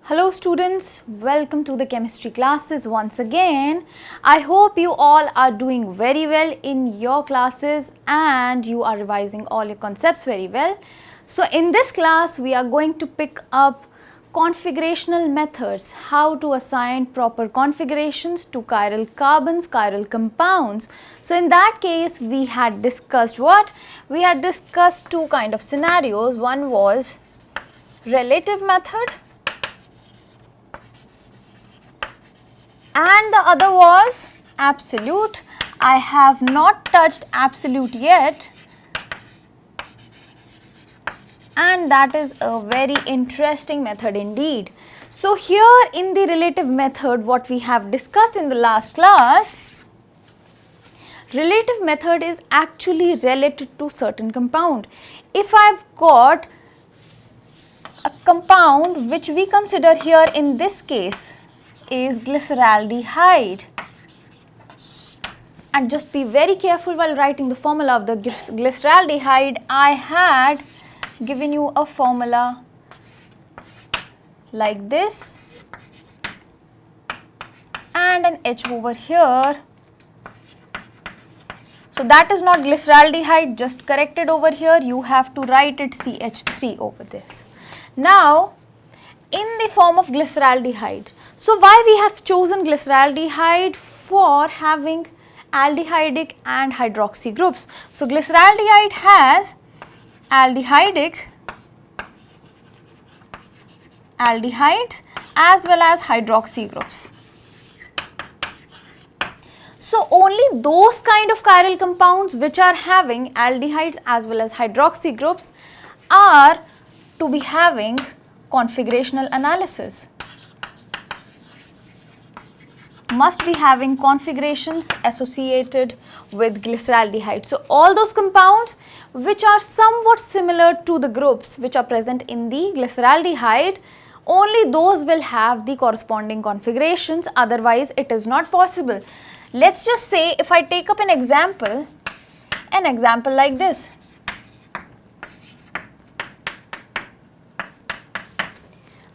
Hello students, welcome to the chemistry classes once again. I hope you all are doing very well in your classes and you are revising all your concepts very well. So in this class we are going to pick up configurational methods, how to assign proper configurations to chiral carbons, chiral compounds. So in that case we had discussed what? We had discussed two kind of scenarios. One was relative method and the other was absolute. I have not touched absolute yet, and that is a very interesting method indeed. So here in the relative method, what we have discussed in the last class, relative method is actually related to certain compound. If I've got a compound which we consider here in this case is glyceraldehyde, and just be very careful while writing the formula of the glyceraldehyde. I had given you a formula like this and an H over here. So that is not glyceraldehyde, just correct it over here. You have to write it CH3 over this. Now in the form of glyceraldehyde. So why we have chosen glyceraldehyde? For having aldehydic and hydroxy groups. So glyceraldehyde has aldehydic, aldehydes as well as hydroxy groups. So only those kind of chiral compounds which are having aldehydes as well as hydroxy groups are to be having configurational analysis, must be having configurations associated with glyceraldehyde. So all those compounds which are somewhat similar to the groups which are present in the glyceraldehyde, only those will have the corresponding configurations, otherwise it is not possible. Let's just say if I take up an example like this.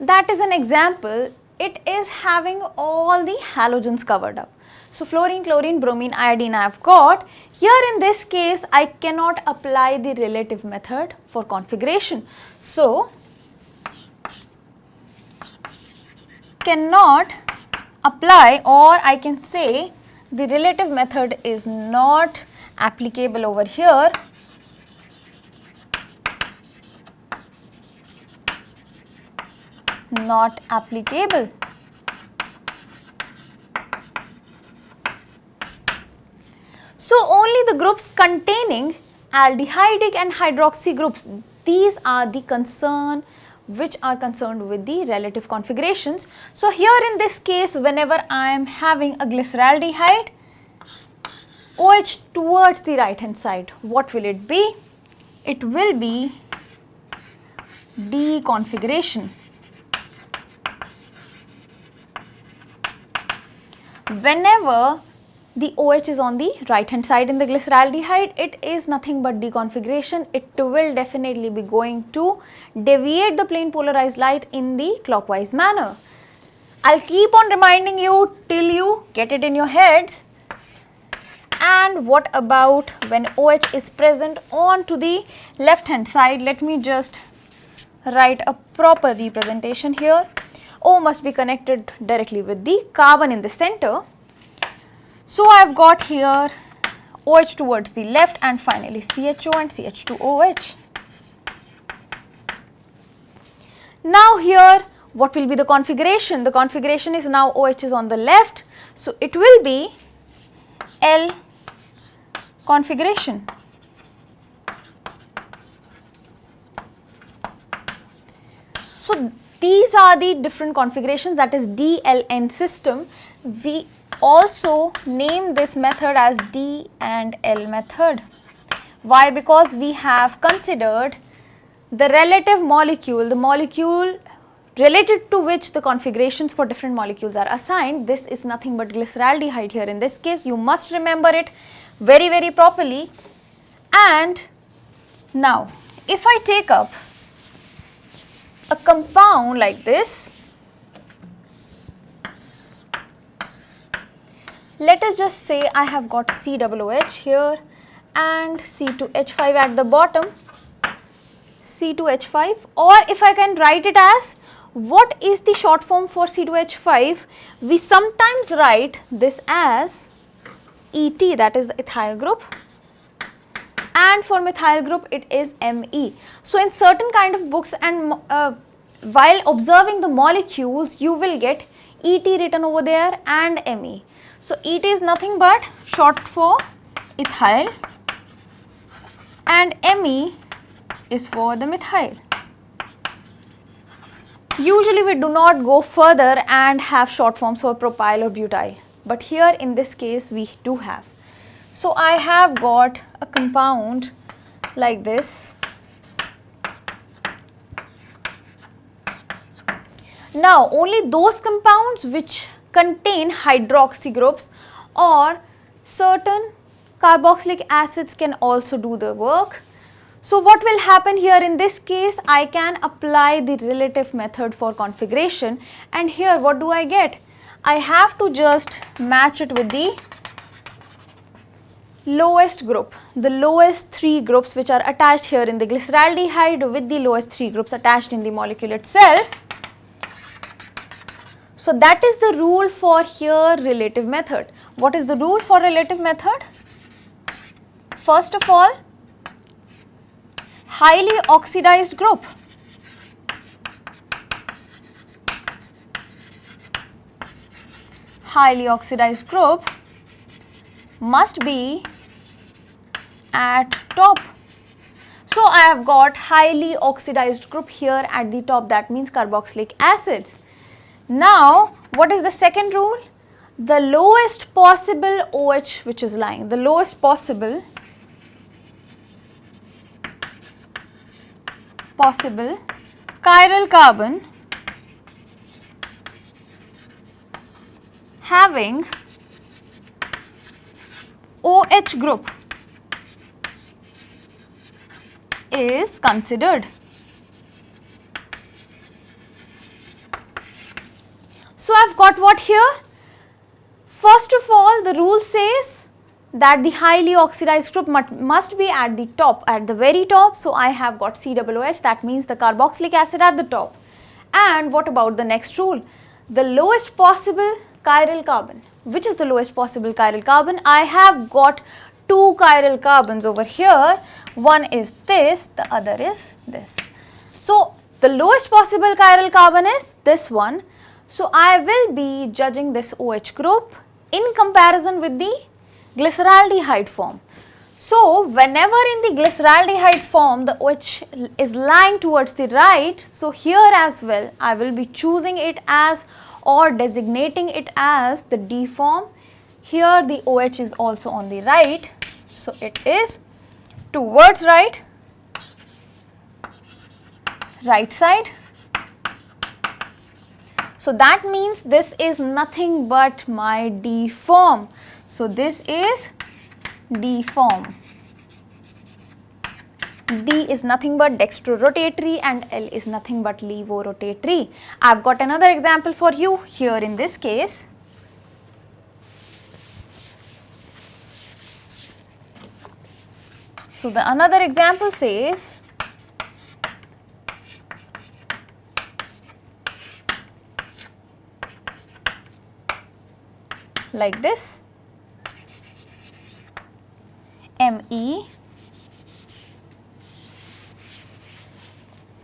That is an example. It is having all the halogens covered up. So fluorine, chlorine, bromine, iodine I have got. Here in this case I cannot apply the relative method for configuration. So cannot apply, or I can say the relative method is not applicable over here. Not applicable. So only the groups containing aldehydic and hydroxy groups, these are the concern which are concerned with the relative configurations. So here in this case, whenever I am having a glyceraldehyde, OH towards the right hand side, what will it be? It will be D configuration. Whenever the OH is on the right hand side in the glyceraldehyde, it is nothing but deconfiguration. It will definitely be going to deviate the plane polarized light in the clockwise manner. I'll keep on reminding you till you get it in your heads. And what about when OH is present on to the left hand side? Let me just write a proper representation here. O must be connected directly with the carbon in the center. So I have got here OH towards the left and finally CHO and CH2OH. Now here what will be the configuration? The configuration is now OH is on the left, so it will be L configuration. So these are the different configurations, that is DLN system. We also name this method as D and L method. Why? Because we have considered the relative molecule, the molecule related to which the configurations for different molecules are assigned. This is nothing but glyceraldehyde here in this case. You must remember it very properly. And now if I take up a compound like this, let us just say I have got COOH here and C2H5 at the bottom, C2H5, or if I can write it as, what is the short form for C2H5? We sometimes write this as ET, that is the ethyl group, and for methyl group it is Me. So in certain kind of books and while observing the molecules, you will get ET written over there and Me. So ET is nothing but short for ethyl and Me is for the methyl. Usually we do not go further and have short forms for propyl or butyl, but here in this case we do have. So I have got a compound like this. Now only those compounds which contain hydroxy groups or certain carboxylic acids can also do the work. So what will happen here in this case, I can apply the relative method for configuration, and here what do I get? I have to just match it with the lowest group, the lowest 3 groups which are attached here in the glyceraldehyde with the lowest 3 groups attached in the molecule itself. So that is the rule for here relative method. What is the rule for relative method? First of all, highly oxidized group must be at top. So I have got highly oxidized group here at the top, that means carboxylic acids. Now what is the second rule? The lowest possible OH which is lying, the lowest possible chiral carbon having OH group is considered. So I've got what here? First of all, the rule says that the highly oxidized group must be at the top, at the very top. So I have got COOH, that means the carboxylic acid at the top. And what about the next rule? The lowest possible chiral carbon. Which is the lowest possible chiral carbon? I have got 2 chiral carbons over here. One is this, the other is this. So the lowest possible chiral carbon is this one. So I will be judging this OH group in comparison with the glyceraldehyde form. So whenever in the glyceraldehyde form the OH is lying towards the right, so here as well I will be choosing it as or designating it as the D form. Here the OH is also on the right, so it is towards right side. So that means this is nothing but my D form. So this is D form. D is nothing but dextrorotatory and L is nothing but levorotatory. I have got another example for you here in this case. So the another example says like this, Me.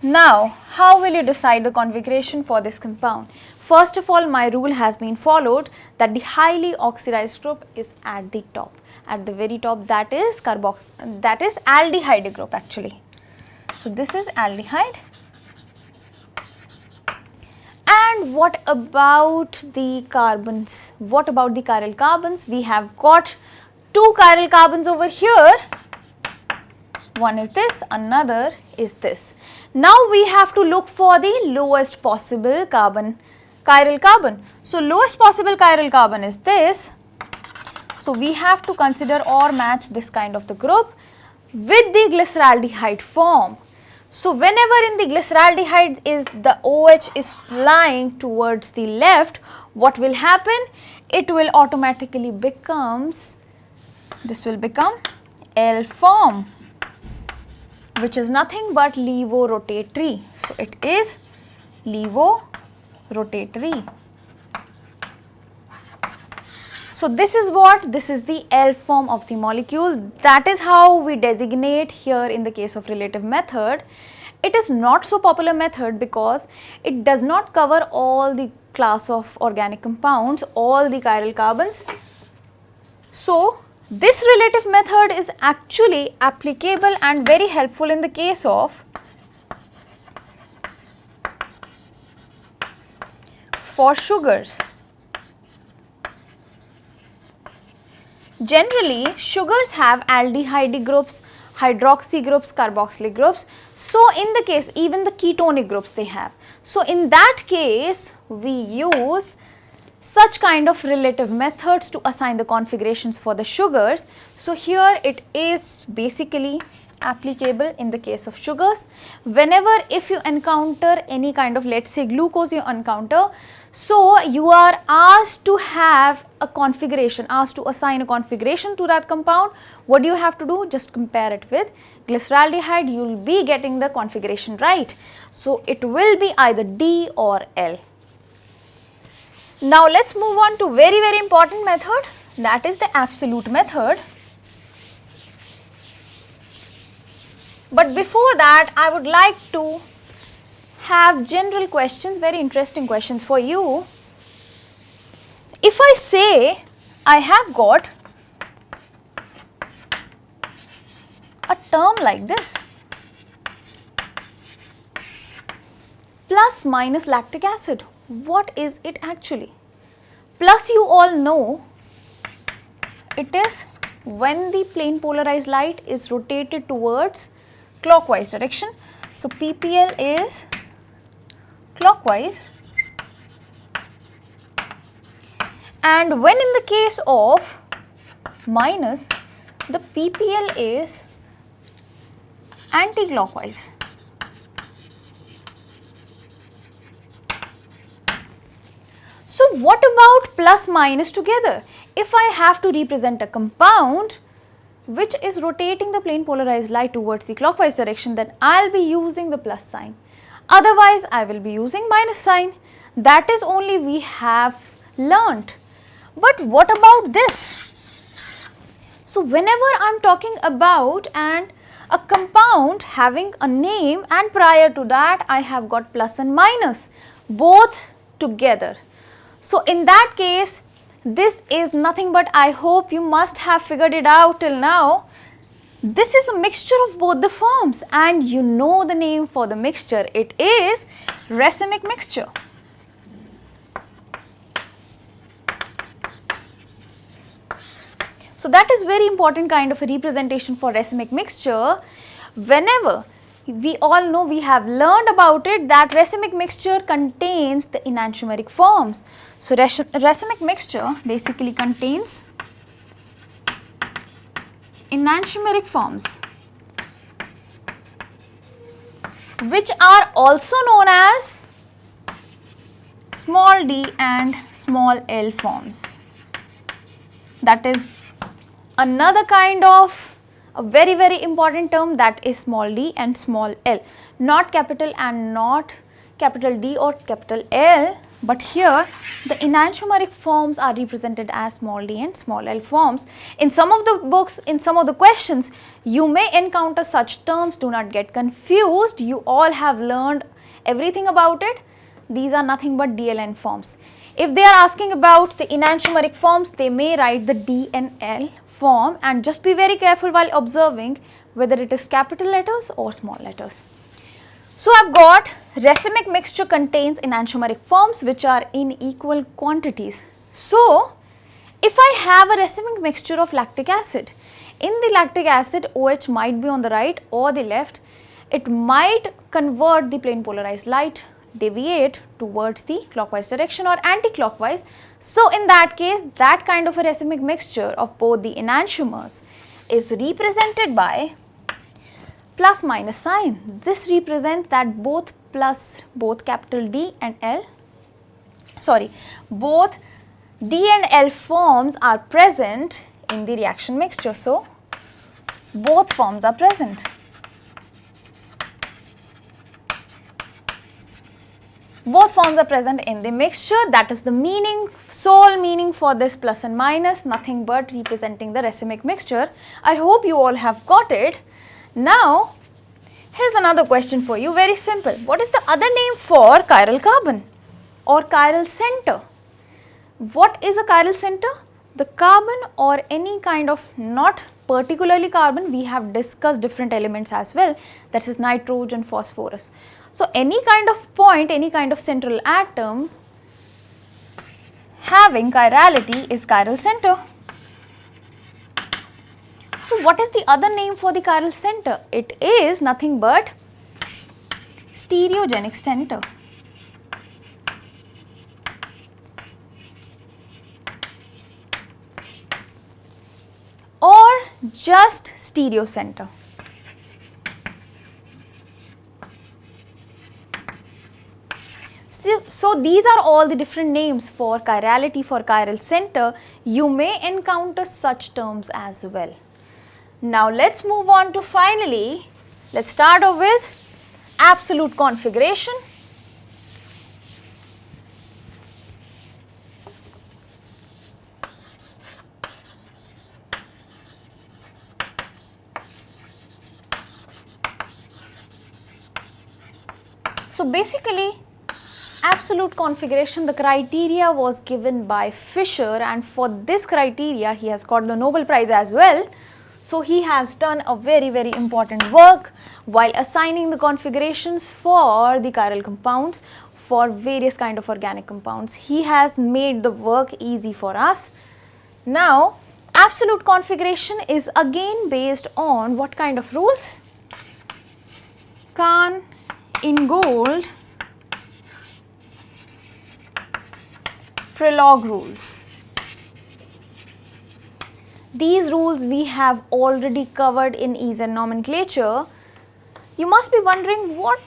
Now, how will you decide the configuration for this compound? First of all, my rule has been followed that the highly oxidized group is at the top, at the very top, that is aldehyde group actually. So this is aldehyde. And what about the carbons? What about the chiral carbons? We have got 2 chiral carbons over here. One is this, another is this. Now we have to look for the lowest possible chiral carbon. So lowest possible chiral carbon is this. So we have to consider or match this kind of the group with the glyceraldehyde form. So whenever in the glyceraldehyde is the OH is lying towards the left, what will happen? it will automatically becomes, this will become L form, which is nothing but levorotatory. So it is levorotatory. So this is what? This is the L form of the molecule. That is how we designate here in the case of relative method. It is not so popular method because it does not cover all the class of organic compounds, all the chiral carbons. So this relative method is actually applicable and very helpful in the case of for sugars. Generally, sugars have aldehyde groups, hydroxy groups, carboxylic groups. So in the case, even the ketonic groups they have. So in that case, we use such kind of relative methods to assign the configurations for the sugars. So here it is basically applicable in the case of sugars. Whenever if you encounter any kind of, let's say glucose you encounter, so you are asked to have a configuration, asked to assign a configuration to that compound. What do you have to do? Just compare it with glyceraldehyde, you will be getting the configuration right. So it will be either D or L. Now let's move on to very important method, that is the absolute method. But before that, I would like to have general questions, very interesting questions for you. If I say I have got a term like this, plus minus lactic acid, what is it actually? Plus you all know it is when the plane polarized light is rotated towards clockwise direction. So PPL is clockwise, and when in the case of minus, the PPL is anti-clockwise. So what about plus minus together? If I have to represent a compound which is rotating the plane polarized light towards the clockwise direction, then I'll be using the plus sign. Otherwise, I will be using minus sign. That is only we have learnt. But what about this? So whenever I'm talking about a compound having a name and prior to that I have got plus and minus both together. So in that case, this is nothing but, I hope you must have figured it out till now. This is a mixture of both the forms, and you know the name for the mixture. It is racemic mixture. So that is very important kind of a representation for racemic mixture. Whenever we all know, we have learned about it, that racemic mixture contains the enantiomeric forms. So racemic mixture basically contains enantiomeric forms, which are also known as small d and small l forms. That is another kind of a very important term, that is small d and small l, not capital and not capital D or capital L, but here the enantiomeric forms are represented as small d and small l forms. In some of the books, in some of the questions, you may encounter such terms. Do not get confused, you all have learned everything about it. These are nothing but DLN forms. If they are asking about the enantiomeric forms, they may write the D and L form, and just be very careful while observing whether it is capital letters or small letters. So I've got racemic mixture contains enantiomeric forms which are in equal quantities. So if I have a racemic mixture of lactic acid, in the lactic acid OH might be on the right or the left, it might convert the plane polarized light, deviate towards the clockwise direction or anti-clockwise. So in that case, that kind of a racemic mixture of both the enantiomers is represented by plus minus sign. This represents that both capital D and L, both D and L forms are present in the reaction mixture. So, both forms are present. Both forms are present in the mixture. That is the meaning, sole meaning for this plus and minus, nothing but representing the racemic mixture. I hope you all have got it. Now, here's another question for you, very simple. What is the other name for chiral carbon or chiral center? What is a chiral center? The carbon or any kind of, not particularly carbon, we have discussed different elements as well, that is nitrogen, phosphorus. So, any kind of point, any kind of central atom having chirality is chiral center. So, what is the other name for the chiral center? It is nothing but stereogenic center. Or just stereo center. So, these are all the different names for chirality, for chiral center. You may encounter such terms as well. Now, let's move on to finally, let's start off with absolute configuration. So, basically, absolute configuration, the criteria was given by Fisher, and for this criteria he has got the Nobel Prize as well. So, he has done a very, very important work while assigning the configurations for the chiral compounds for various kind of organic compounds. He has made the work easy for us. Now, absolute configuration is again based on what kind of rules? Kahn, Ingold, Prelog rules. These rules we have already covered in EASE and nomenclature. You must be wondering what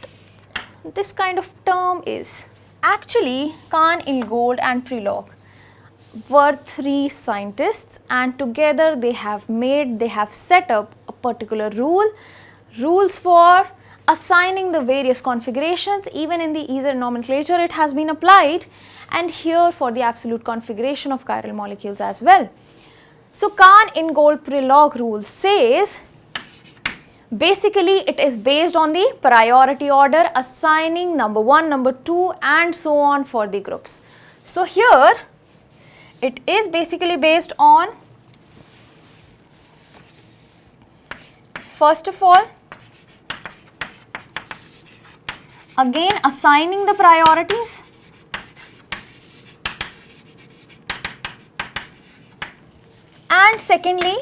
this kind of term is. Actually, Kahn, Ingold and Prelog were three scientists, and together they have set up a particular rules for assigning the various configurations. Even in the EASE and nomenclature it has been applied, and here for the absolute configuration of chiral molecules as well. So, Kahn, Ingold, Prelog rule says basically it is based on the priority order, assigning number 1, number 2 and so on for the groups. So, here it is basically based on, first of all, again assigning the priorities, and secondly,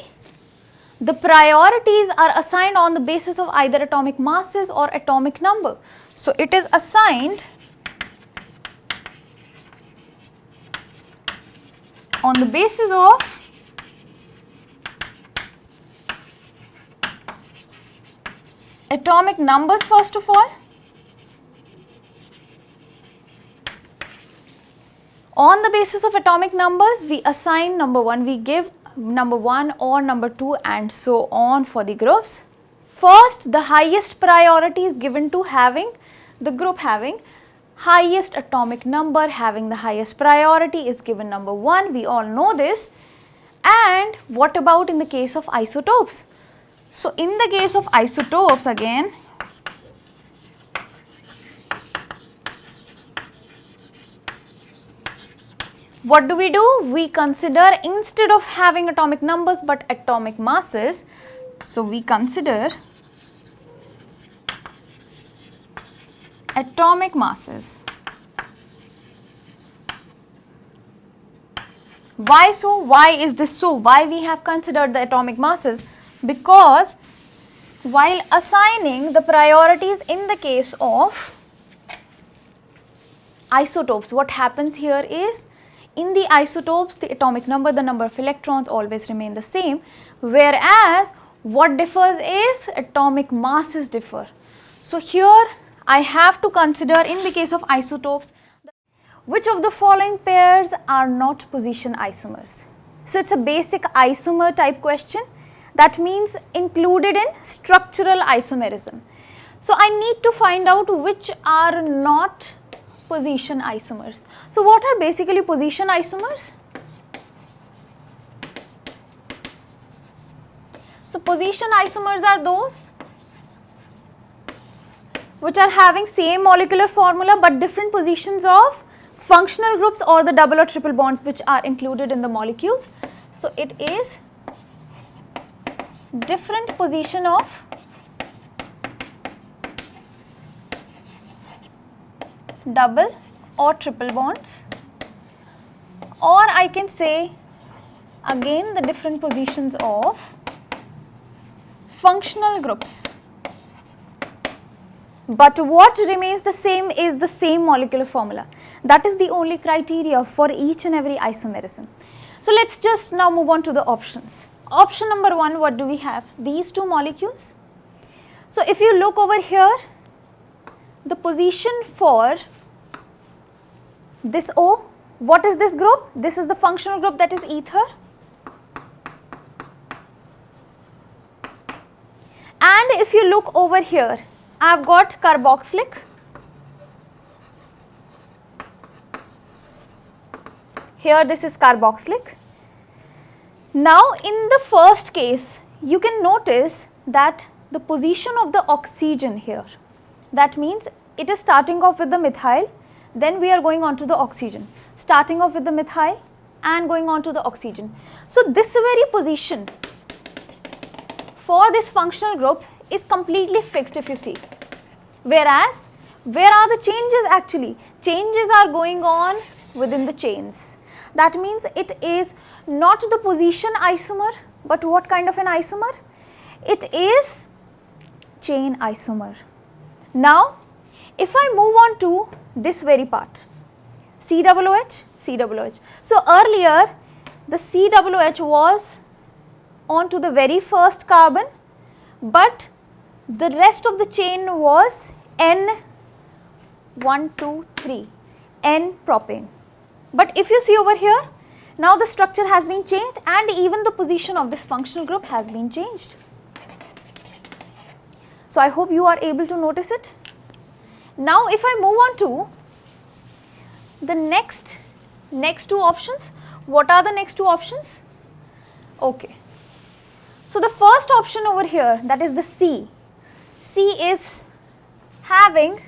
the priorities are assigned on the basis of either atomic masses or atomic number. So, it is assigned on the basis of atomic numbers first of all, on the basis of atomic numbers we assign number 1, we give number 1 or number 2 and so on for the groups. First, the highest priority is given to having the group having highest atomic number, having the highest priority is given number 1, we all know this. And what about in the case of isotopes? So, in the case of isotopes again, what do? We consider, instead of having atomic numbers but atomic masses, so we consider atomic masses. Why so? Why is this so? Why we have considered the atomic masses? Because while assigning the priorities in the case of isotopes, what happens here is, in the isotopes the atomic number, the number of electrons always remain the same, whereas what differs is atomic masses differ. So, here I have to consider in the case of isotopes, which of the following pairs are not position isomers? So it's a basic isomer type question. That means included in structural isomerism. So I need to find out which are not position isomers. So what are basically position isomers? So position isomers are those which are having same molecular formula but different positions of functional groups or the double or triple bonds which are included in the molecules. So it is different position of double or triple bonds, or I can say again the different positions of functional groups. But what remains the same is the same molecular formula. That is the only criteria for each and every isomerism. So let's just now move on to the options. Option number 1, what do we have? These two molecules. So if you look over here, the position for this O, what is this group? This is the functional group, that is ether. And if you look over here, I have got carboxylic. Here this is carboxylic. Now in the first case, you can notice that the position of the oxygen here, that means it is starting off with the methyl, then we are going on to the oxygen, starting off with the methyl and going on to the oxygen. So this very position for this functional group is completely fixed if you see. Whereas, where are the changes actually? Changes are going on within the chains. That means it is not the position isomer, but what kind of an isomer? It is chain isomer. Now, if I move on to this very part, COOH, COOH. So earlier, the COOH was onto the very first carbon, but the rest of the chain was N1, 2, 3, N propane. But if you see over here, now the structure has been changed and even the position of this functional group has been changed. So I hope you are able to notice it. Now if I move on to the next two options, what are the next two options? Okay. So the first option over here, that is the C. C is having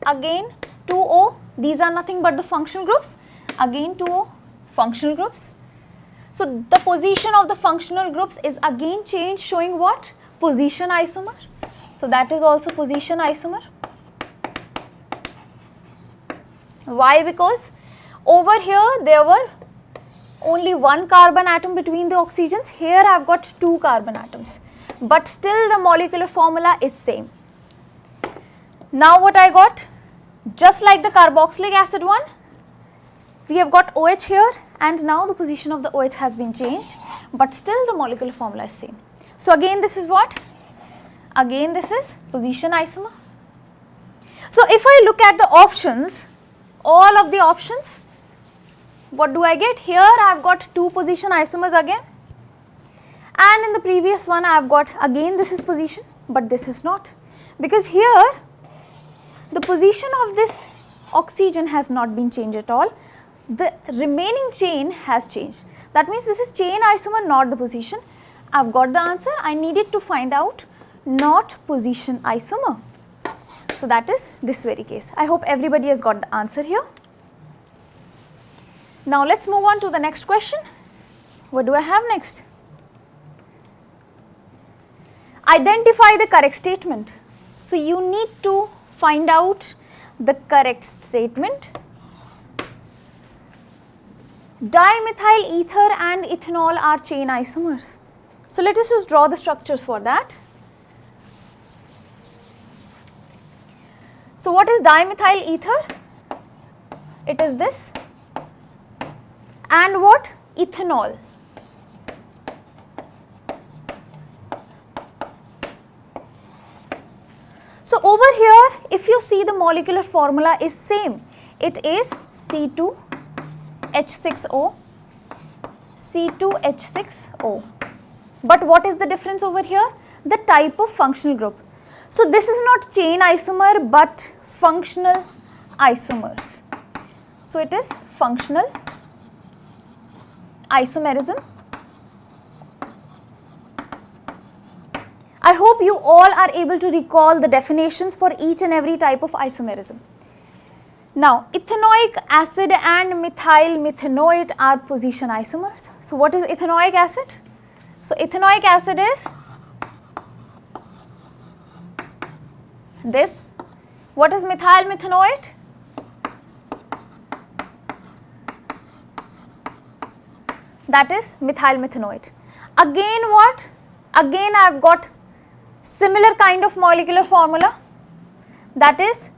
again 2O, these are nothing but the functional groups, again 2O functional groups. So the position of the functional groups is again changed, showing what? Position isomer. So that is also position isomer. Why? Because over here there were only one carbon atom between the oxygens, here I have got two carbon atoms, but still the molecular formula is same. Now what I got? Just like the carboxylic acid one, we have got OH here and now the position of the OH has been changed, but still the molecular formula is same. So again this is what? Again this is position isomer. So if I look at the options, all of the options, what do I get? Here I have got two position isomers again, and in the previous one I have got again this is position, but this is not, because here the position of this oxygen has not been changed at all, the remaining chain has changed. That means this is chain isomer, not the position. I have got the answer. I needed to find out not position isomer. So that is this very case. I hope everybody has got the answer here. Now let's move on to the next question. What do I have next? Identify the correct statement. So you need to find out the correct statement. Dimethyl ether and ethanol are chain isomers. So let us just draw the structures for that. So what is dimethyl ether? It is this. And what? Ethanol. So over here, if you see, the molecular formula is same. it is C2H6O, C2H6O. But what is the difference over here? The type of functional group. So this is not chain isomer but functional isomers. So it is functional isomerism. I hope you all are able to recall the definitions for each and every type of isomerism. Now, ethanoic acid and methyl methanoate are position isomers. So what is ethanoic acid? So ethanoic acid is this. What is methyl methanoate? That is methyl methanoate. Again what? Again I have got similar kind of molecular formula, that is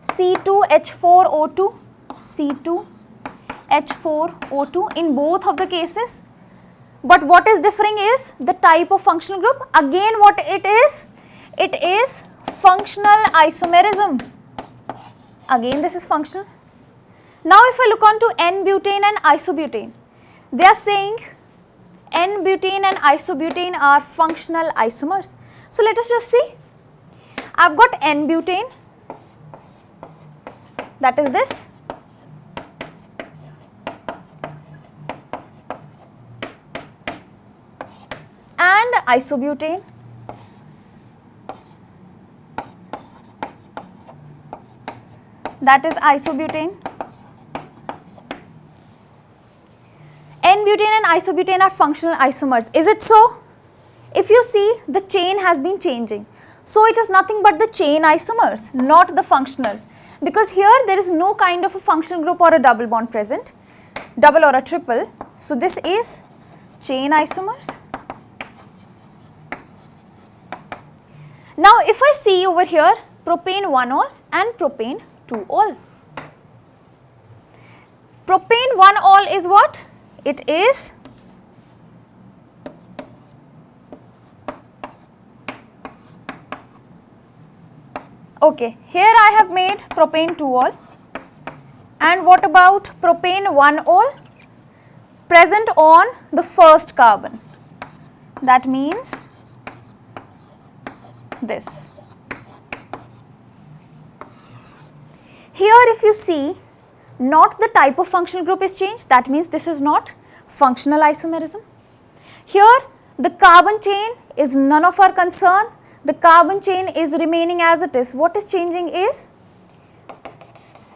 C2H4O2, C2H4O2 in both of the cases. But what is differing is the type of functional group. Again what it is? It is functional isomerism. Again this is functional. Now if I look on to N-butane and isobutane, they are saying N-butane and isobutane are functional isomers. So let us just see. I have got N-butane, that is this, and isobutane, that is isobutane. N-butane and isobutane are functional isomers. Is it so? If you see, the chain has been changing. So it is nothing but the chain isomers, not the functional. Because here there is no kind of a functional group or a double bond present, double or a triple. So this is chain isomers. Now if I see over here propane 1-ol and propane 2-ol. Propane 1-ol is what? It is okay, here I have made propane 2-ol, and what about propane 1-ol? Present on the first carbon, that means this. Here if you see, not the type of functional group is changed, that means this is not functional isomerism. Here the carbon chain is none of our concern, the carbon chain is remaining as it is. What is changing is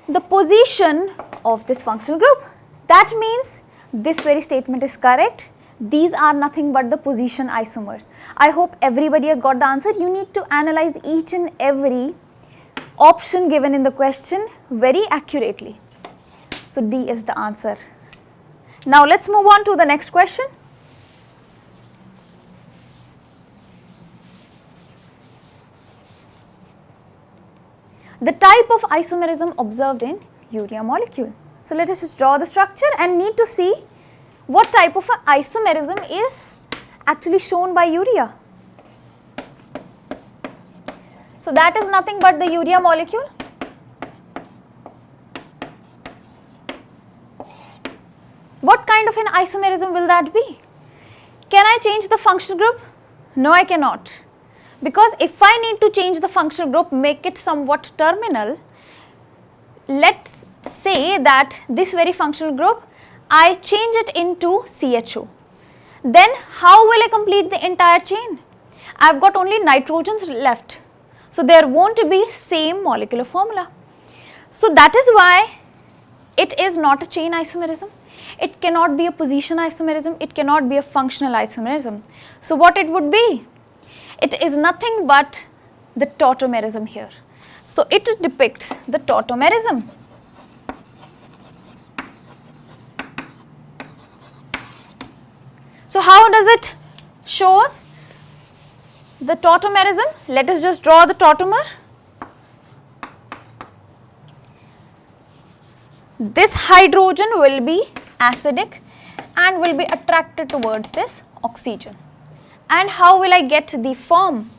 the position of this functional group. That means this very statement is correct. These are nothing but the position isomers. I hope everybody has got the answer. You need to analyze each and every option given in the question very accurately. So D is the answer. Now let's move on to the next question. The type of isomerism observed in urea molecule. So let us just draw the structure and need to see what type of isomerism is actually shown by urea. So that is nothing but the urea molecule. What kind of an isomerism will that be? Can I change the functional group? No, I cannot. Because if I need to change the functional group, make it somewhat terminal, let's say that this very functional group, I change it into CHO. Then how will I complete the entire chain? I have got only nitrogens left. So there won't be same molecular formula. So that is why it is not a chain isomerism. It cannot be a position isomerism. It cannot be a functional isomerism. So what it would be? It is nothing but the tautomerism here. So it depicts the tautomerism. So how does it shows the tautomerism? Let us just draw the tautomer. This hydrogen will be acidic and will be attracted towards this oxygen. And how will I get the form?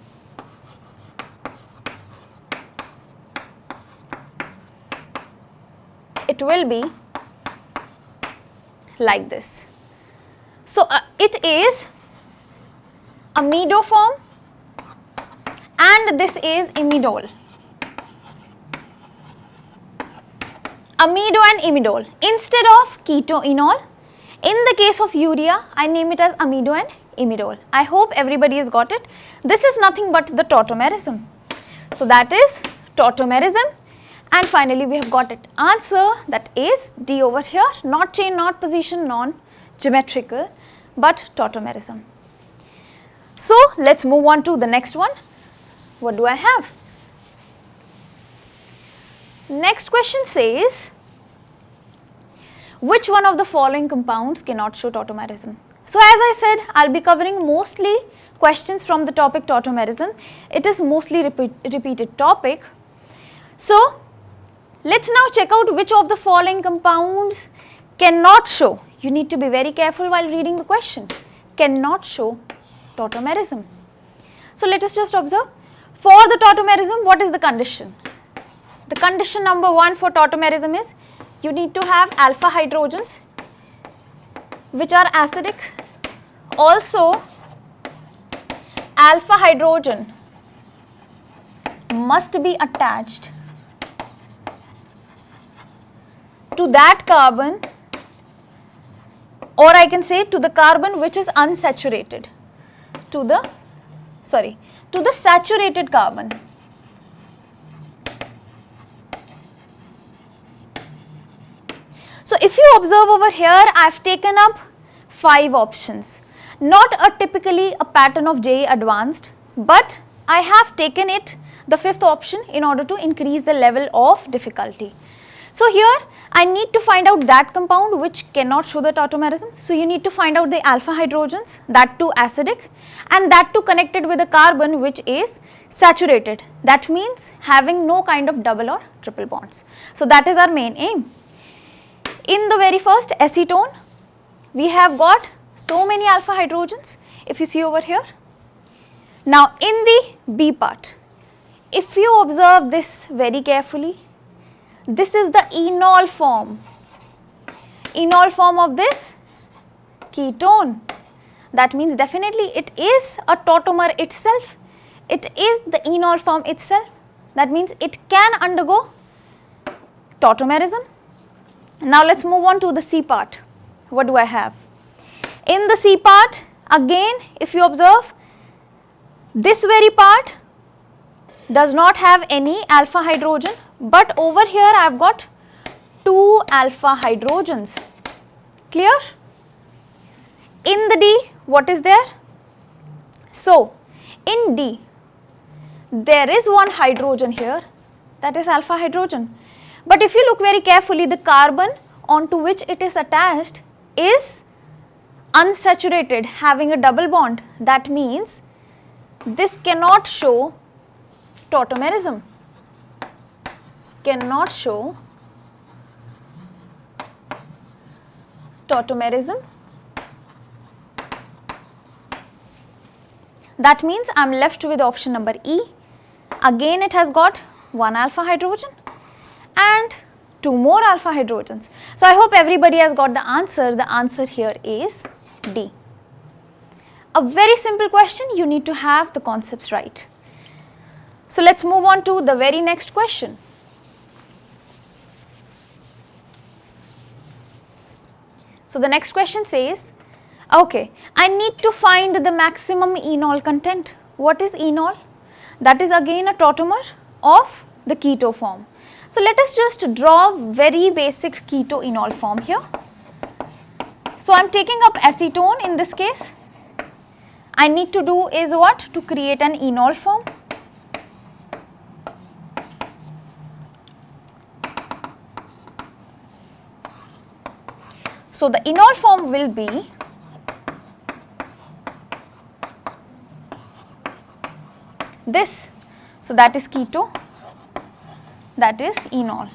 it will be like this. So it is amido form and this is imidol. Amido and imidol. Instead of ketoenol, in the case of urea, I name it as amido and imidol. I hope everybody has got it. This is nothing but the tautomerism. So that is tautomerism. And finally, we have got it answer, that is D over here, not chain, not position, non-geometrical, but tautomerism. So let's move on to the next one. What do I have? Next question says, which one of the following compounds cannot show tautomerism? So as I said, I'll be covering mostly questions from the topic tautomerism. It is mostly repeated topic. So let's now check out which of the following compounds cannot show. You need to be very careful while reading the question. Cannot show tautomerism. So let us just observe. For the tautomerism, what is the condition? The condition number 1 for tautomerism is you need to have alpha hydrogens which are acidic. Also, alpha hydrogen must be attached to that carbon, or I can say to the carbon which is unsaturated, to the saturated carbon. So if you observe over here, I have taken up 5 options, not typically a pattern of JEE Advanced, but I have taken it the 5th option in order to increase the level of difficulty. So here I need to find out that compound which cannot show the tautomerism. So you need to find out the alpha hydrogens, that too acidic, and that too connected with a carbon which is saturated. That means having no kind of double or triple bonds. So that is our main aim. In the very first acetone, we have got so many alpha hydrogens, if you see over here. Now in the B part, if you observe this very carefully, this is the enol form of this ketone. That means definitely it is a tautomer itself, it is the enol form itself. That means it can undergo tautomerism. Now let's move on to the C part. What do I have? In the C part, again if you observe, this very part does not have any alpha hydrogen, but over here I have got 2 alpha hydrogens. Clear? In the D, what is there? So in D, there is 1 hydrogen here, that is alpha hydrogen. But if you look very carefully, the carbon onto which it is attached is unsaturated, having a double bond. That means this cannot show tautomerism. Cannot show tautomerism. That means I am left with option number E. Again it has got 1 alpha hydrogen and 2 more alpha hydrogens. So I hope everybody has got the answer. The answer here is D. A very simple question, you need to have the concepts right. So let's move on to the very next question. So the next question says, okay, I need to find the maximum enol content. What is enol? That is again a tautomer of the keto form. So let us just draw very basic keto-enol form here. So I am taking up acetone in this case. I need to do is what? To create an enol form. So the enol form will be this. So that is keto, that is enol.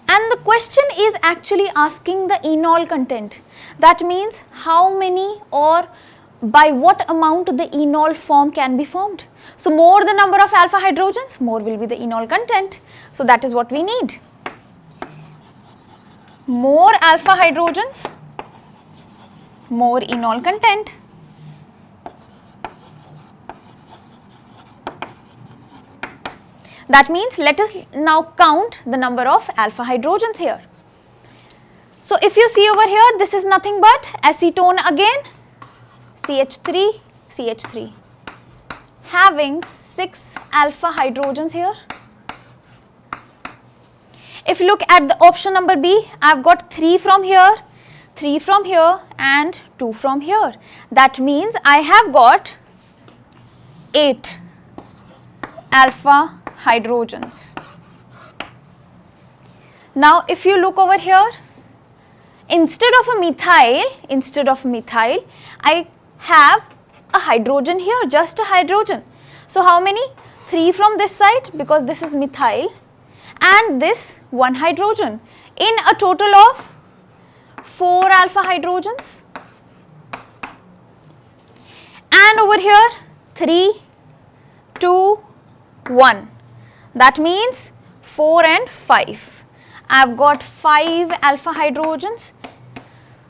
And the question is actually asking the enol content. That means how many or by what amount the enol form can be formed. So more the number of alpha hydrogens, more will be the enol content. So that is what we need. more alpha hydrogens, more enol content. That means let us now count the number of alpha hydrogens here. So if you see over here, this is nothing but acetone again, CH3, CH3, having 6 alpha hydrogens here. If you look at the option number B, I have got 3 from here, 3 from here and 2 from here. That means I have got 8 alpha hydrogens. Now if you look over here, instead of methyl, I have a hydrogen here, just a hydrogen. So how many? 3 from this side because this is methyl and this 1 hydrogen, in a total of 4 alpha hydrogens. And over here 3, 2, 1. That means 4 and 5. I have got 5 alpha hydrogens.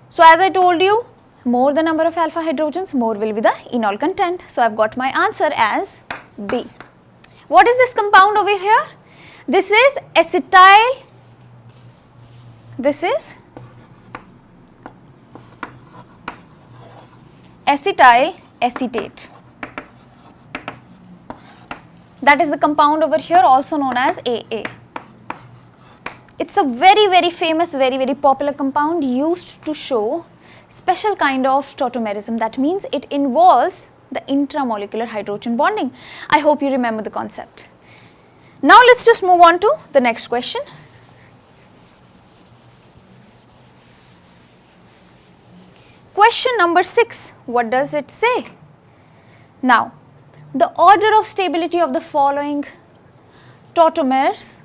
So as I told you, more the number of alpha hydrogens, more will be the enol content. So I have got my answer as B. What is this compound over here? This is acetyl, this is acetyl acetate. That is the compound over here, also known as AA. It's a very famous, very popular compound used to show special kind of tautomerism. That means it involves the intramolecular hydrogen bonding. I hope you remember the concept. Now let's just move on to the next question. Question number 6, what does it say? Now, the order of stability of the following tautomeric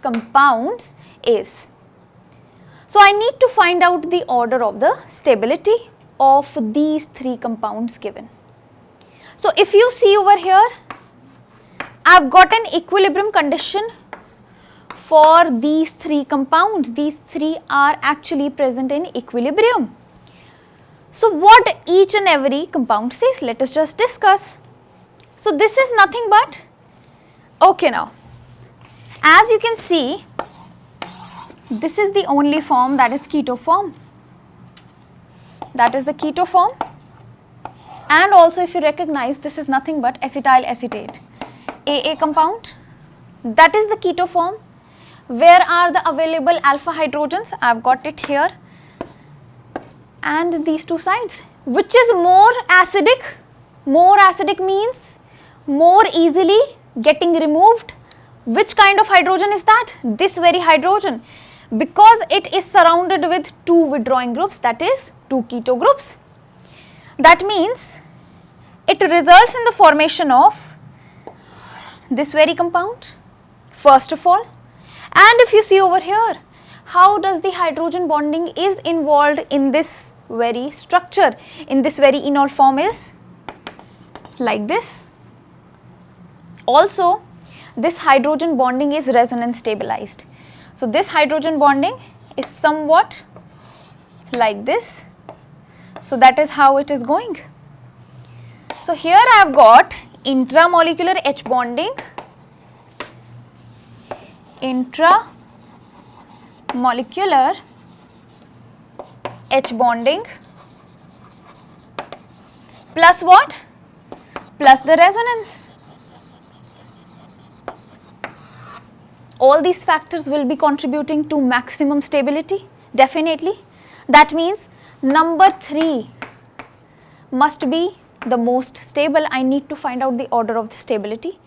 compounds is. So I need to find out the order of the stability of these 3 compounds given. So if you see over here, I have got an equilibrium condition for these 3 compounds. These 3 are actually present in equilibrium. So what each and every compound says, let us just discuss. So this is nothing but, okay, now as you can see, this is the only form that is keto form. That is the keto form. And also if you recognize, this is nothing but acetyl acetate, AA compound. That is the keto form. Where are the available alpha hydrogens? I have got it here. And these 2 sides. Which is more acidic? More acidic means more easily getting removed. Which kind of hydrogen is that? This very hydrogen. Because it is surrounded with 2 withdrawing groups, that is 2 keto groups. That means it results in the formation of this very compound, first of all. And if you see over here, how does the hydrogen bonding is involved in this very structure, in this very enol form is like this. Also, this hydrogen bonding is resonance stabilized. So this hydrogen bonding is somewhat like this. So that is how it is going. So here I have got intramolecular H bonding, intramolecular H bonding plus what? Plus the resonance. All these factors will be contributing to maximum stability, definitely. That means number 3 must be the most stable. I need to find out the order of the stability.